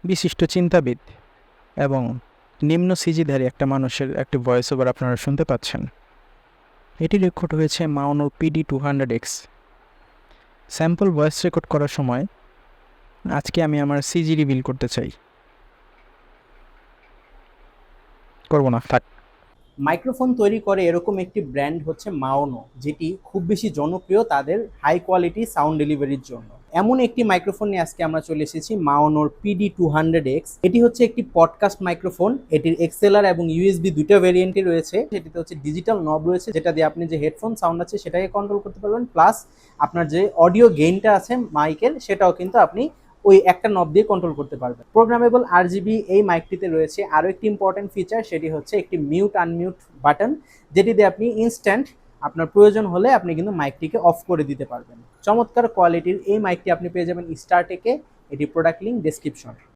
বিশিষ্ট চিন্তাবিদ এবং নিম্ন সিজিধারী একটা মানুষের একটি ভয়েস ওভার আপনারা শুনতে পাচ্ছেন। এটি রেকর্ড হয়েছে মাওনো PD200X। স্যাম্পল ভয়েস রেকর্ড করার সময় আজকে আমি আমার সিজি রিভিল করতে চাই, করব না, থাক। মাইক্রোফোন তৈরি করে এরকম একটি ব্র্যান্ড হচ্ছে মাওনো, যেটি খুব বেশি জনপ্রিয় তাদের হাই কোয়ালিটি সাউন্ড ডেলিভারির জন্য। এমন একটি মাইক্রোফোন নিয়ে আজকে আমরা চলে এসেছি, মাওনোর PD200X। এটি হচ্ছে একটি পডকাস্ট মাইক্রোফোন। এটির এক্সএলআর এবং ইউএসবি দুটো ভেরিয়েন্টই রয়েছে। এটিতে হচ্ছে ডিজিটাল নব রয়েছে, যেটা দিয়ে আপনি যে হেডফোন সাউন্ড আছে সেটাকে কন্ট্রোল করতে পারবেন, প্লাস আপনার যে অডিও গেইনটা আছে মাইকের সেটাও কিন্তু আপনি ওই একটা নব দিয়ে কন্ট্রোল করতে পারবেন। প্রোগ্রামেবল আরজিবি এই মাইকটিতে রয়েছে আরও একটি ইম্পর্টেন্ট ফিচার, সেটি হচ্ছে একটি মিউট আনমিউট বাটন, যেটি দিয়ে আপনি ইনস্ট্যান্ট আপনার প্রয়োজন হলে আপনি কিন্তু মাইকটিকে অফ করে দিতে পারবেন। চমৎকার কোয়ালিটির এই মাইকটি আপনি পেয়ে যাবেন স্টারটেকে। এটি প্রোডাক্ট লিঙ্ক ডেসক্রিপশন।